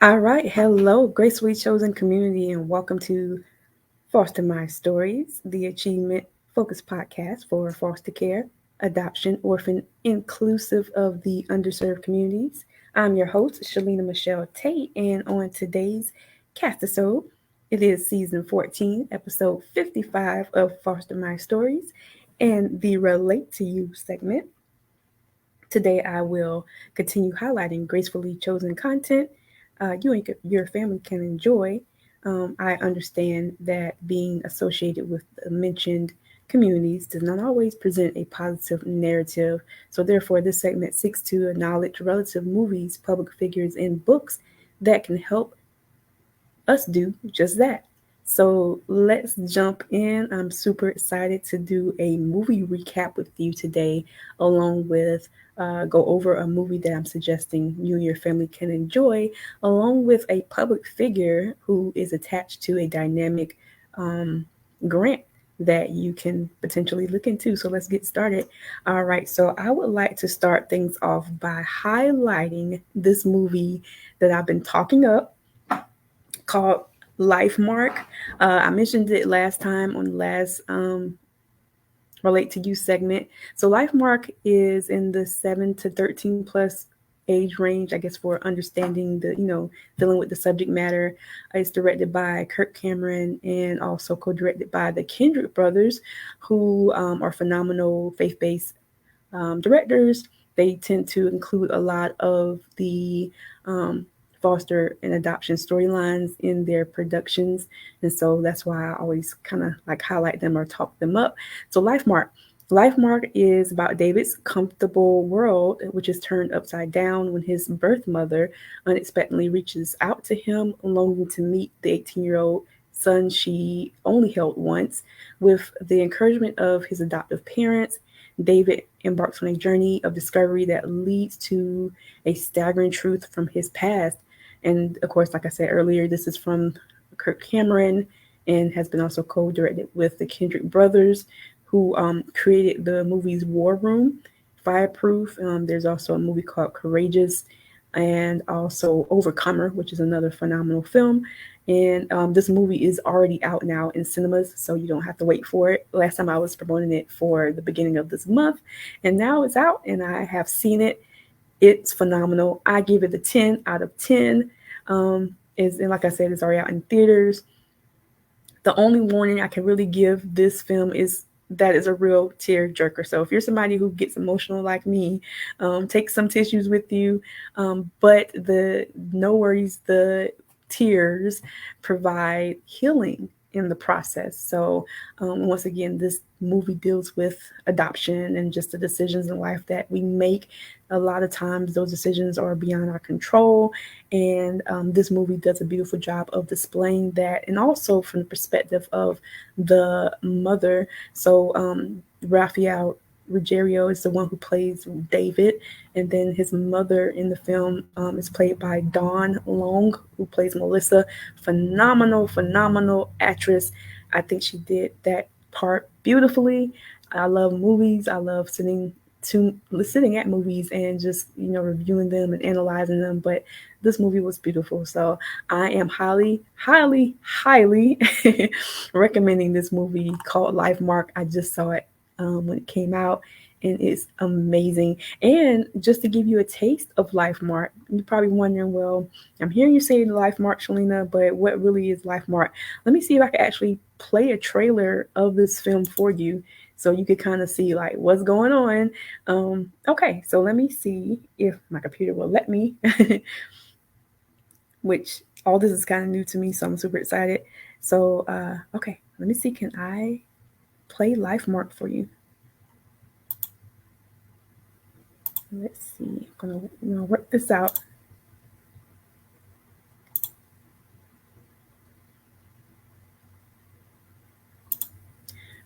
All right. Hello, gracefully chosen community, and welcome to Foster My Stories, the achievement focused podcast for foster care, adoption, orphan, inclusive of the underserved communities. I'm your host, Shalina Michelle Tate, and on today's castisode, it is season 14, episode 55 of Foster My Stories and the Relate to You segment. Today, I will continue highlighting gracefully chosen content you and your family can enjoy. I understand that being associated with the mentioned communities does not always present a positive narrative. So, therefore, this segment seeks to acknowledge relative movies, public figures, and books that can help us do just that. So let's jump in. I'm super excited to do a movie recap with you today, along with go over a movie that I'm suggesting you and your family can enjoy, along with a public figure who is attached to a dynamic um, grant that you can potentially look into. So let's get started. All right. So I would like to start things off by highlighting this movie that I've been talking up called Lifemark. I mentioned it last time on the last Relate to You segment. So Lifemark is in the 7 to 13 plus age range, I guess, for understanding dealing with the subject matter. It's directed by Kirk Cameron and also co-directed by the Kendrick brothers, who are phenomenal faith-based directors. They tend to include a lot of the foster and adoption storylines in their productions. And so that's why I always kind of like highlight them or talk them up. So Lifemark is about David's comfortable world, which is turned upside down when his birth mother unexpectedly reaches out to him, longing to meet the 18-year-old son she only held once. With the encouragement of his adoptive parents, David embarks on a journey of discovery that leads to a staggering truth from his past. And of course, like I said earlier, this is from Kirk Cameron and has been also co directed with the Kendrick brothers, who created the movies War Room, Fireproof. There's also a movie called Courageous and also Overcomer, which is another phenomenal film. And this movie is already out now in cinemas, so you don't have to wait for it. Last time I was promoting it for the beginning of this month, and now it's out, and I have seen it. It's phenomenal. I give it a 10 out of 10. And like I said, it's already out in theaters. The only warning I can really give this film is that is a real tear jerker. So if you're somebody who gets emotional like me, take some tissues with you. But the no worries, the tears provide healing in the process. So once again, this movie deals with adoption and just the decisions in life that we make. A lot of times, those decisions are beyond our control, and this movie does a beautiful job of displaying that, and also from the perspective of the mother. So Raphael Ruggiero is the one who plays David, and then his mother in the film is played by Dawn Long, who plays Melissa. Phenomenal, phenomenal actress. I think she did that part beautifully. I love movies. I love sitting at movies and just reviewing them and analyzing them. But this movie was beautiful, so I am highly, highly, highly recommending this movie called Life Mark. I just saw it when it came out, and it's amazing. And just to give you a taste of Life Mark, you're probably wondering, well, I'm hearing you say Life Mark, Shalina, but what really is Life Mark? Let me see if I can actually play a trailer of this film for you so you could kind of see like what's going on. Okay, so let me see if my computer will let me, which all this is kind of new to me, so I'm super excited. So, okay, let me see. Can I play Life Mark for you? Let's see. I'm gonna work this out.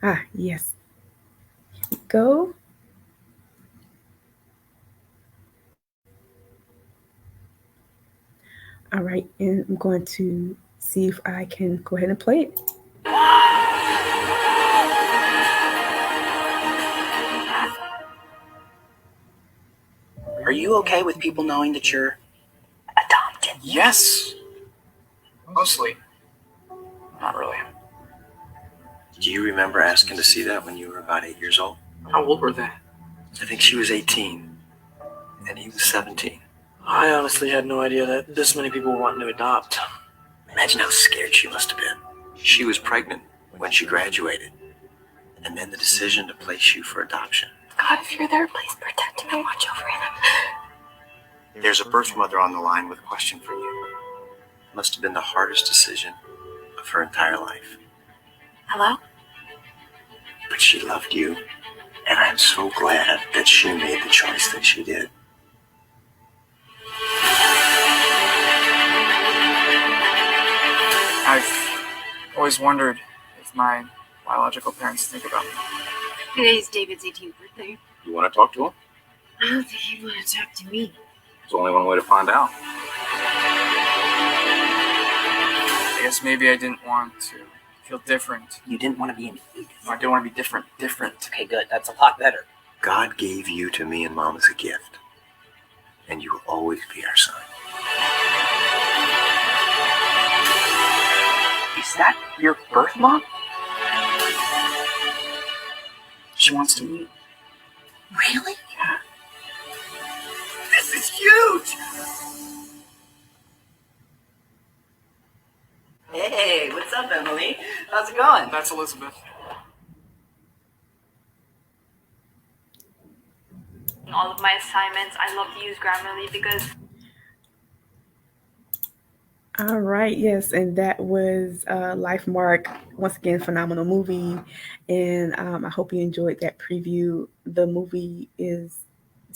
Ah, yes. Here we go. All right, and I'm going to see if I can go ahead and play it. Are you okay with people knowing that you're adopted? Yes. Mostly. Not really. Do you remember asking to see that when you were about 8 years old? How old were they? I think she was 18, and he was 17. I honestly had no idea that this many people were wanting to adopt. Imagine how scared she must have been. She was pregnant when she graduated, and then the decision to place you for adoption. God, if you're there, please protect him and watch over him. There's a birth mother on the line with a question for you. Must have been the hardest decision of her entire life. Hello? But she loved you, and I'm so glad that she made the choice that she did. I've always wondered if my biological parents think about me. Today's David's 18th birthday. You want to talk to him? I don't think he'd want to talk to me. There's only one way to find out. I guess maybe I didn't want to feel different. You didn't want to be an idiot. I didn't want to be different. Okay, good. That's a lot better. God gave you to me and Mom as a gift, and you will always be our son. Is that your birth mom? She wants to meet. Really? Yeah. This is huge! Hey, what's up, Emily? How's it going? That's Elizabeth. All of my assignments, I love to use Grammarly because... All right, yes, and that was Lifemark. Once again, phenomenal movie, and I hope you enjoyed that preview. The movie is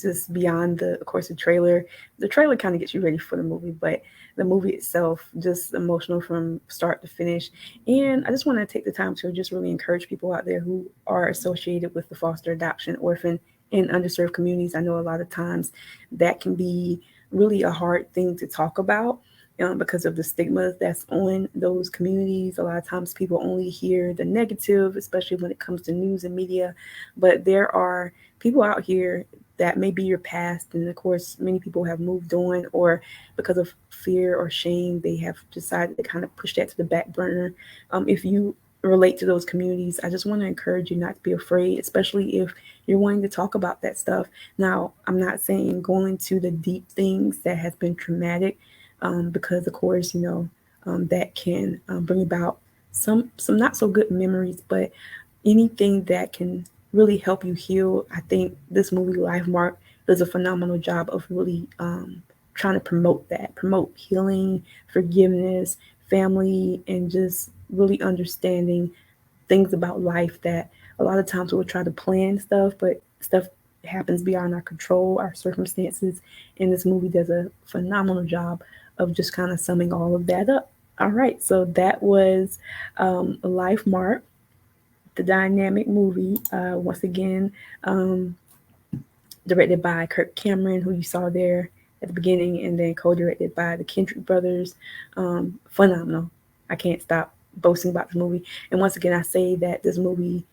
just beyond of course, the trailer. The trailer kind of gets you ready for the movie, but the movie itself, just emotional from start to finish. And I just want to take the time to just really encourage people out there who are associated with the foster, adoption, orphan, and underserved communities. I know a lot of times that can be really a hard thing to talk about. Because of the stigma that's on those communities. A lot of times people only hear the negative, especially when it comes to news and media. But there are people out here that may be your past. And of course, many people have moved on, or because of fear or shame, they have decided to kind of push that to the back burner. If you relate to those communities, I just want to encourage you not to be afraid, especially if you're wanting to talk about that stuff. Now, I'm not saying going into the deep things that has been traumatic, because of course, that can bring about some not so good memories, but anything that can really help you heal. I think this movie Lifemark does a phenomenal job of really trying to promote healing, forgiveness, family, and just really understanding things about life that a lot of times we'll try to plan stuff, but stuff happens beyond our control, our circumstances. And this movie does a phenomenal job of just kind of summing all of that up. All right, so that was Lifemark, the dynamic movie. Once again, directed by Kirk Cameron, who you saw there at the beginning, and then co-directed by the Kendrick brothers. Phenomenal. I can't stop boasting about this movie. And once again, I say that this movie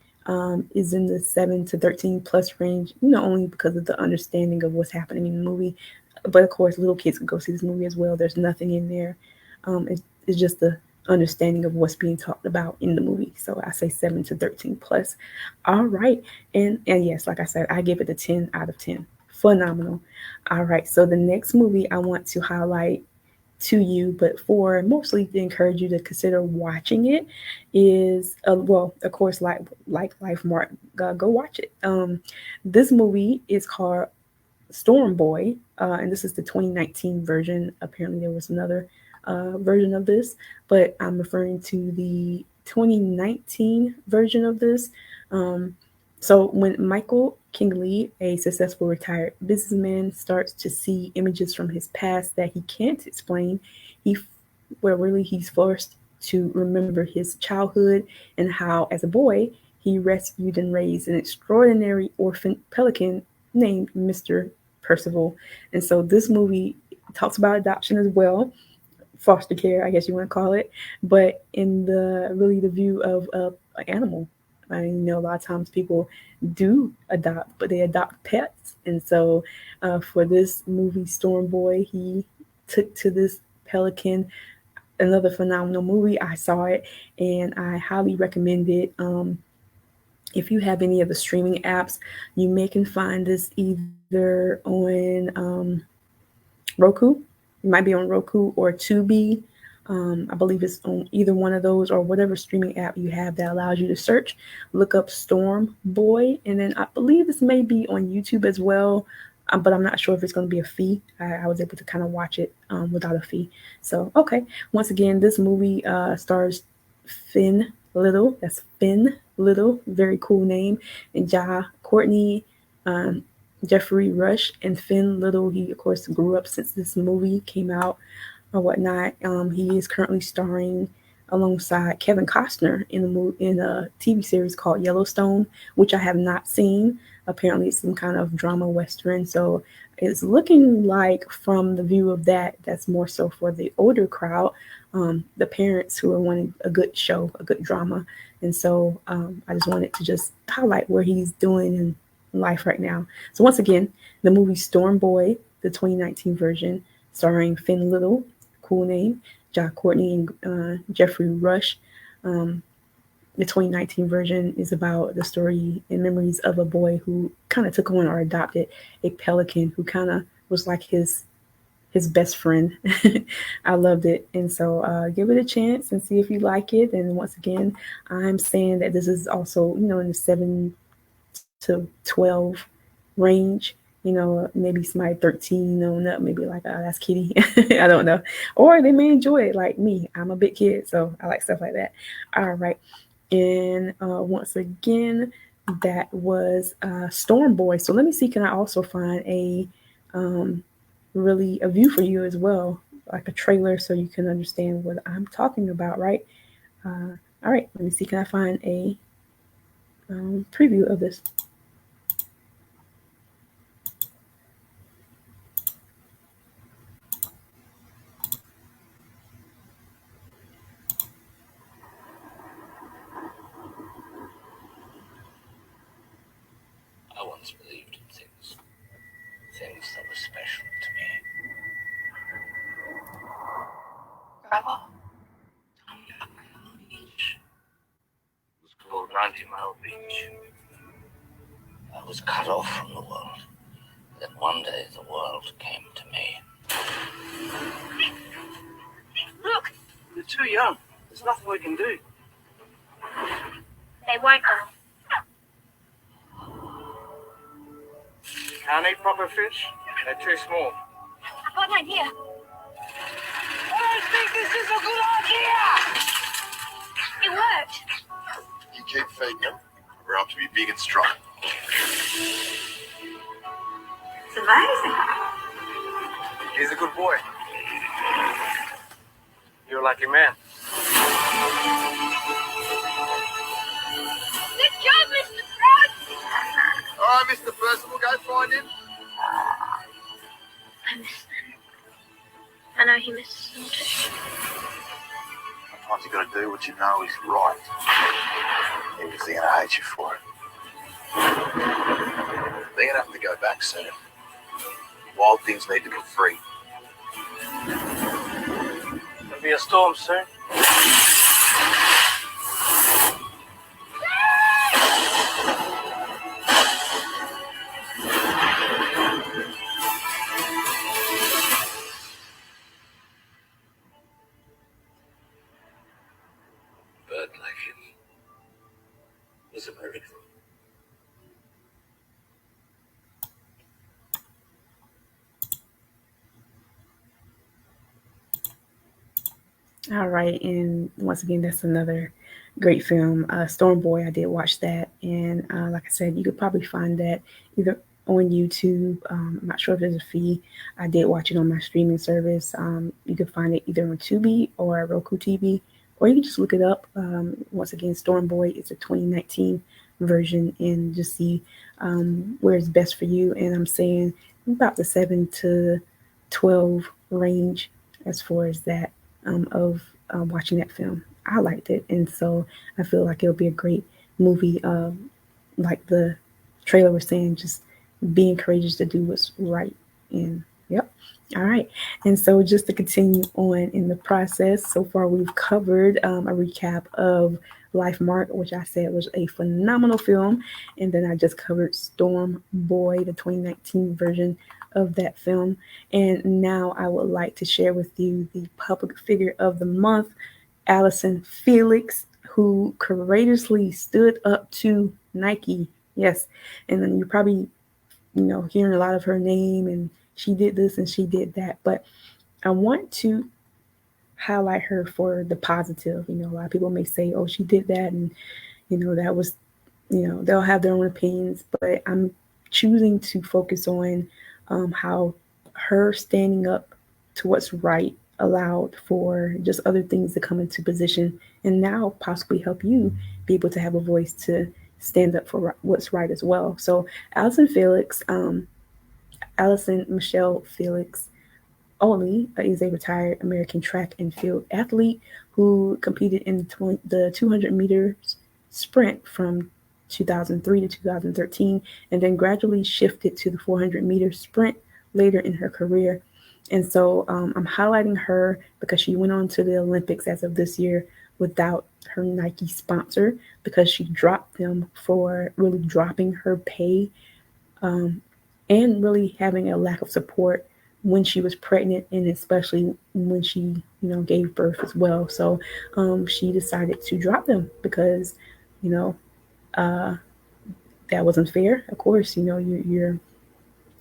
is in the 7 to 13 plus range, only because of the understanding of what's happening in the movie. But of course, little kids can go see this movie as well. There's nothing in there. It's just the understanding of what's being talked about in the movie. So I say 7 to 13 plus. All right. And yes, like I said, I give it a 10 out of 10. Phenomenal. All right. So the next movie I want to highlight to you, but for mostly to encourage you to consider watching it, is well, of course, like Lifemark, go watch it. This movie is called Storm Boy, and this is the 2019 version. Apparently, there was another version of this, but I'm referring to the 2019 version of this. So when Michael Kingley, a successful retired businessman, starts to see images from his past that he can't explain, he's forced to remember his childhood and how, as a boy, he rescued and raised an extraordinary orphan pelican named Mr. Percival. And so this movie talks about adoption as well, foster care, I guess you want to call it, but in the view of an animal. I mean, a lot of times people do adopt, but they adopt pets. And so for this movie, Storm Boy, he took to this Pelican. Another phenomenal movie. I saw it and I highly recommend it. If you have any of the streaming apps, you may can find this either on Roku. It might be on Roku or Tubi. I believe it's on either one of those or whatever streaming app you have that allows you to search. Look up Storm Boy, and then I believe this may be on YouTube as well. But I'm not sure if it's going to be a fee. I was able to kind of watch it without a fee. So, okay. Once again, this movie stars Finn Little. That's Finn Little. Very cool name. And Ja Courtney, um, Jeffrey Rush, and Finn Little. He, of course, grew up since this movie came out or whatnot. He is currently starring alongside Kevin Costner in a TV series called Yellowstone, which I have not seen. Apparently, it's some kind of drama western. So it's looking like, from the view of that, that's more so for the older crowd, the parents who are wanting a good show, a good drama. And so I just wanted to just highlight where he's doing in life right now. So once again, the movie Storm Boy, the 2019 version, starring Finn Little, cool name, Ja Courtney, and Jeffrey Rush. The 2019 version is about the story and memories of a boy who kind of took on or adopted a pelican who kind of was like his best friend. I loved it, and so give it a chance and see if you like it. And once again, I'm saying that this is also in the 7 to 12 range. Maybe somebody 13 on up, maybe like, oh, that's kitty. I don't know. Or they may enjoy it like me. I'm a big kid, so I like stuff like that. All right. And once again, that was Storm Boy. So let me see, can I also find really a view for you as well, like a trailer, so you can understand what I'm talking about, right? All right, let me see, can I find a preview of this? I once believed in things that were special to me. Grandpa? Beach. It was called 90 Mile Beach. I was cut off from the world. Then one day the world came to me. Look! You're too young. There's nothing we can do. They won't go. Can't eat proper fish? They're too small. I've got an idea. I think this is a good idea! It worked. You keep feeding them, we're up to be big and strong. It's amazing. He's a good boy. You're a lucky man. Good job, Mr. Frog! All right, Mr. Percival, go find him. I miss them. I know he misses them too. Sometimes you got to do what you know is right, even if they're going to hate you for it. They're going to have to go back soon. Wild things need to be free. There'll be a storm soon. Bird like him was a miracle. All right, and once again, that's another great film, Storm Boy. I did watch that, and like I said, you could probably find that either on YouTube. I'm not sure if there's a fee. I did watch it on my streaming service. You could find it either on Tubi or Roku TV, or you can just look it up. Once again, Storm Boy is a 2019 version, and just see where it's best for you. And I'm saying about the 7 to 12 range as far as that. Of watching that film. I liked it, and so I feel like it'll be a great movie. Like the trailer was saying, just being courageous to do what's right, and Yep. All right. And so, just to continue on in the process, so far we've covered a recap of Lifemark, which I said was a phenomenal film. And then I just covered Storm Boy, the 2019 version of that film. And now I would like to share with you the public figure of the month, Allison Felix, who courageously stood up to Nike. Yes. And then you probably hearing a lot of her name and she did this and she did that. But I want to highlight her for the positive. A lot of people may say, oh, she did that. And, that was, they'll have their own opinions. But I'm choosing to focus on how her standing up to what's right allowed for just other things to come into position and now possibly help you be able to have a voice to stand up for what's right as well. So Allison Michelle Felix Olney is a retired American track and field athlete who competed in the 200 meters sprint from 2003 to 2013 and then gradually shifted to the 400 meter sprint later in her career. And so I'm highlighting her because she went on to the Olympics as of this year without her Nike sponsor because she dropped them for really dropping her pay um, and really having a lack of support when she was pregnant and especially when she gave birth as well. So she decided to drop them because you know uh, that wasn't fair. Of course, you're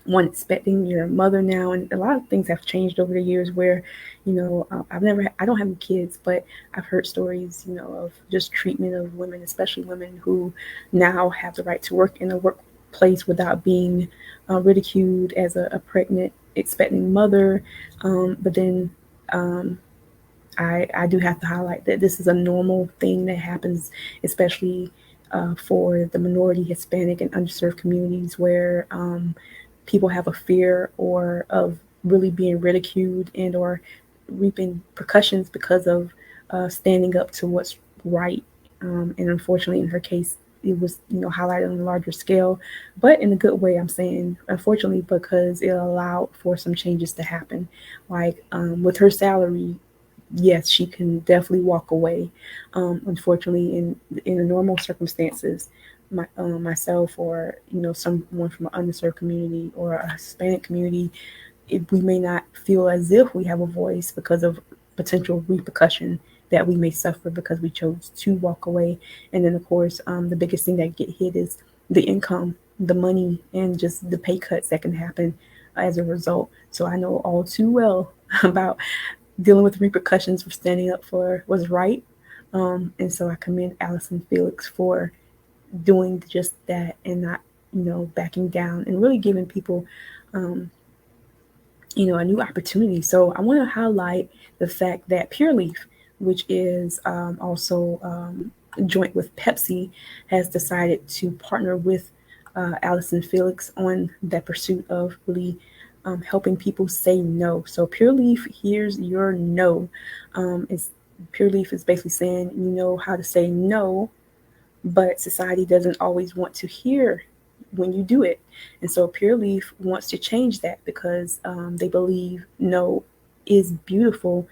one expecting your mother now, and a lot of things have changed over the years where I don't have any kids, but I've heard stories of just treatment of women, especially women who now have the right to work in the workplace without being ridiculed as a pregnant expecting mother. But then I do have to highlight that this is a normal thing that happens, especially for the minority, Hispanic, and underserved communities where people have a fear or of really being ridiculed and or reaping repercussions because of standing up to what's right. And unfortunately, in her case, it was highlighted on a larger scale, but in a good way. I'm saying unfortunately because it allowed for some changes to happen, like with her salary. Yes, she can definitely walk away. Unfortunately, in the normal circumstances, myself or someone from an underserved community or a Hispanic community, we may not feel as if we have a voice because of potential repercussion that we may suffer because we chose to walk away. And then, of course, the biggest thing that get hit is the income, the money, and just the pay cuts that can happen as a result. So I know all too well about dealing with repercussions for standing up for what's right. And so I commend Allison Felix for doing just that and not, backing down and really giving people, um, a new opportunity. So I want to highlight the fact that Pure Leaf, which is also joint with Pepsi, has decided to partner with Allison Felix on that pursuit of really helping people say no. So Pure Leaf, here's your no. It's Pure Leaf is basically saying you know how to say no, but society doesn't always want to hear when you do it. And so Pure Leaf wants to change that because they believe no is beautiful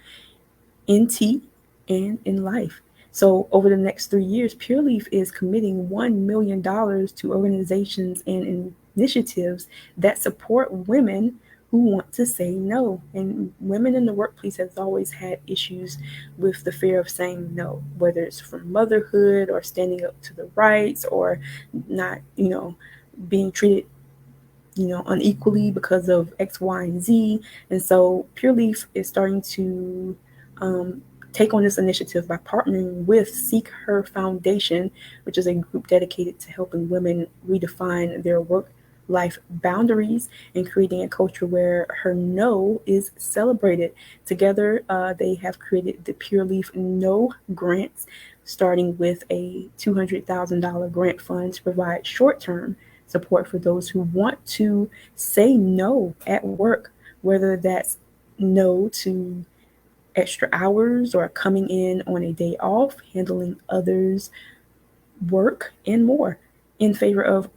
in tea and in life. So over the next 3 years, Pure Leaf is committing $1 million to organizations and initiatives that support women who want to say no. And women in the workplace has always had issues with the fear of saying no, whether it's from motherhood or standing up to the rights or not, being treated unequally because of X, Y, and Z. And so Pure Leaf is starting to um, take on this initiative by partnering with Seek Her Foundation, which is a group dedicated to helping women redefine their work life boundaries and creating a culture where her no is celebrated. Together, they have created the Pure Leaf No Grants, starting with a $200,000 grant fund to provide short term support for those who want to say no at work, whether that's no to extra hours or coming in on a day off, handling others' work, and more in favor of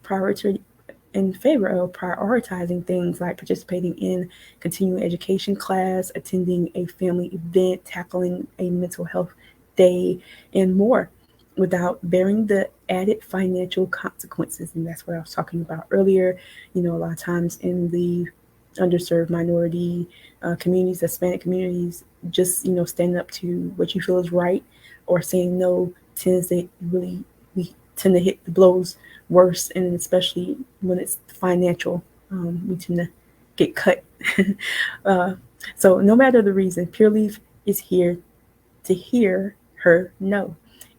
in favor of prioritizing things like participating in continuing education class, attending a family event, tackling a mental health day, and more without bearing the added financial consequences. And that's what I was talking about earlier. A lot of times in the underserved minority communities, Hispanic communities, just standing up to what you feel is right or saying no tends to really we tend to hit the blows worse, and especially when it's financial, we tend to get cut. uh, so no matter the reason, Pure Leaf is here to hear her no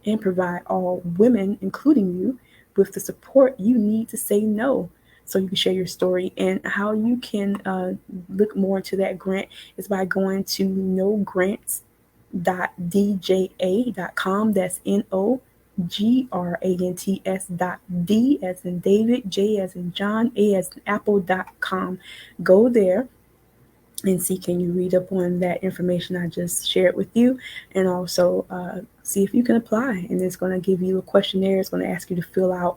and provide all women, including you, with the support you need to say no. So you can share your story, and how you can look more into that grant is by going to nogrants.dja.com. That's NOGRANTS.D as in David, J as in John, A as in Apple.com. Go there and see, can you read up on that information I just shared with you, and also see if you can apply. And it's going to give you a questionnaire. It's going to ask you to fill out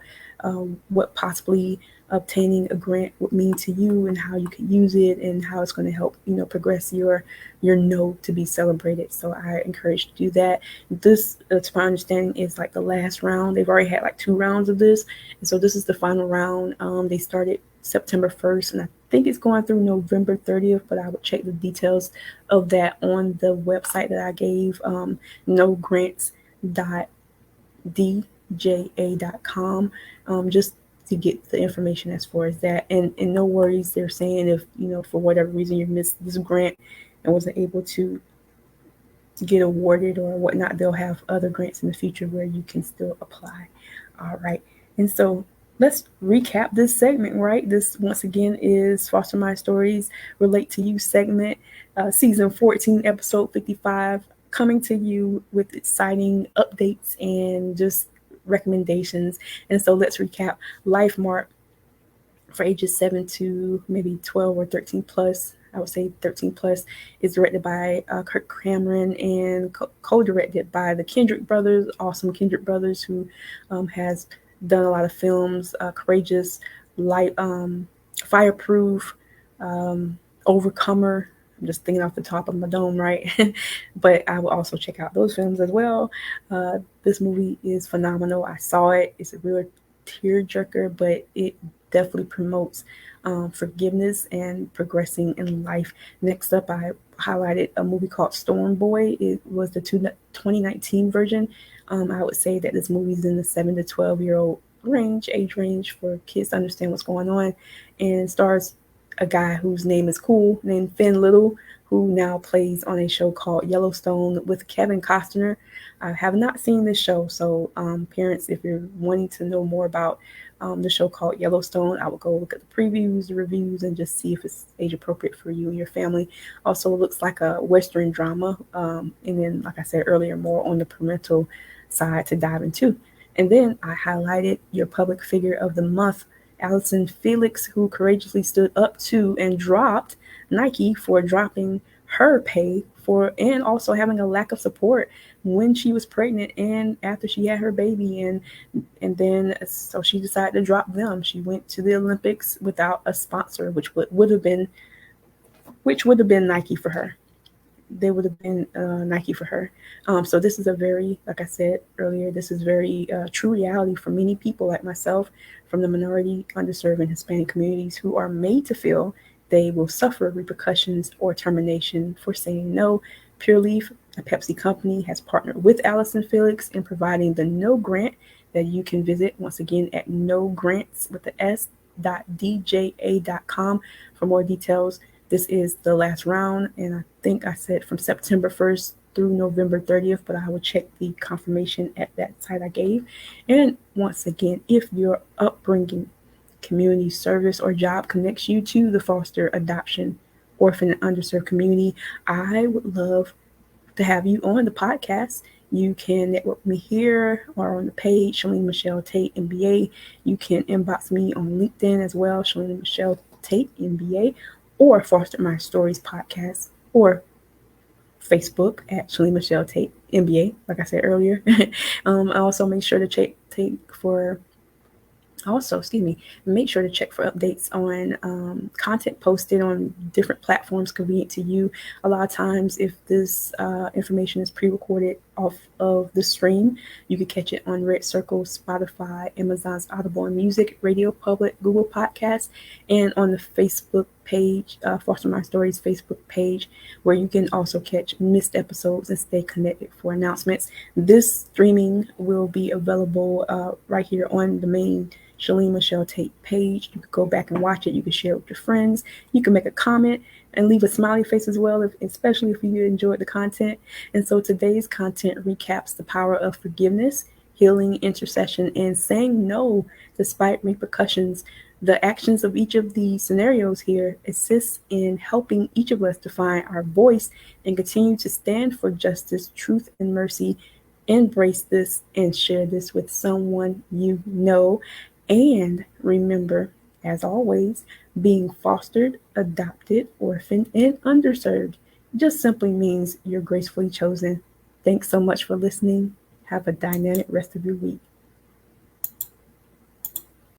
what possibly obtaining a grant would mean to you, and how you can use it, and how it's going to help progress your no to be celebrated. So I encourage you to do that. This, to my understanding, is like the last round. They've already had like 2 rounds of this, and so this is the final round. They started September 1st, and I think it's going through November 30th, but I would check the details of that on the website that I gave, nogrants.dja.com, just to get the information as far as that. And no worries, they're saying if, for whatever reason you missed this grant and wasn't able to get awarded or whatnot, they'll have other grants in the future where you can still apply. All right. And so let's recap this segment, right? This, once again, is Foster My Stories Relate to You segment, season 14, episode 55, coming to you with exciting updates and just recommendations. And so let's recap. Lifemark for ages 7 to maybe 12 or 13 plus. I would say 13 plus, is directed by Kirk Cameron and co-directed by the Kendrick brothers, awesome Kendrick brothers, who has done a lot of films, Courageous, Light, Fireproof, Overcomer. I'm just thinking off the top of my dome, right? But I will also check out those films as well. This movie is phenomenal. I saw it. It's a real tearjerker, but it definitely promotes forgiveness and progressing in life. Next up, I highlighted a movie called Storm Boy. It was the 2019 version. I would say that this movie is in the 7 to 12-year-old age range for kids to understand what's going on, and stars a guy whose name is cool, named Finn Little, who now plays on a show called Yellowstone with Kevin Costner. I have not seen this show, so parents, if you're wanting to know more about the show called Yellowstone, I will go look at the previews, the reviews, and just see if it's age appropriate for you and your family. Also, looks like a Western drama, and then, like I said earlier, more on the parental side to dive into. And then I highlighted your public figure of the month, Allison Felix, who courageously stood up to and dropped Nike for dropping her pay for, and also having a lack of support when she was pregnant and after she had her baby, and then so she decided to drop them. She went to the Olympics without a sponsor, which would have been Nike for her. They would have been Nike for her. So this is a very, like I said earlier, this is very true reality for many people like myself from the minority, underserved, and Hispanic communities who are made to feel they will suffer repercussions or termination for saying no. Pure Leaf, a Pepsi company, has partnered with Allison Felix in providing the No Grant that you can visit once again at nogrants with the s.dja.com for more details. This is the last round, and I think I said from September 1st through November 30th, but I will check the confirmation at that site I gave. And once again, if your upbringing, community service, or job connects you to the foster, adoption, orphan, and underserved community, I would love to have you on the podcast. You can network me here or on the page, Shalene Michelle Tate, MBA. You can inbox me on LinkedIn as well, Shalene Michelle Tate, MBA, or Foster My Stories podcast, or Facebook at Shalene Michelle Tate, MBA, like I said earlier. I also make sure to take for Also, make sure to check for updates on content posted on different platforms convenient to you. A lot of times, if this information is pre-recorded off of the stream, you can catch it on Red Circle, Spotify, Amazon's Audible and Music, Radio Public, Google Podcasts, and on the Facebook page, Foster My Stories Facebook page, where you can also catch missed episodes and stay connected for announcements. This streaming will be available right here on the main Shalene Michelle Tate page. You can go back and watch it. You can share it with your friends. You can make a comment and leave a smiley face as well, especially if you enjoyed the content. And so today's content recaps the power of forgiveness, healing, intercession, and saying no despite repercussions. The actions of each of the scenarios here assists in helping each of us to find our voice and continue to stand for justice, truth, and mercy. Embrace this and share this with someone you know. And remember, as always, being fostered, adopted, orphaned, and underserved just simply means you're gracefully chosen. Thanks so much for listening. Have a dynamic rest of your week.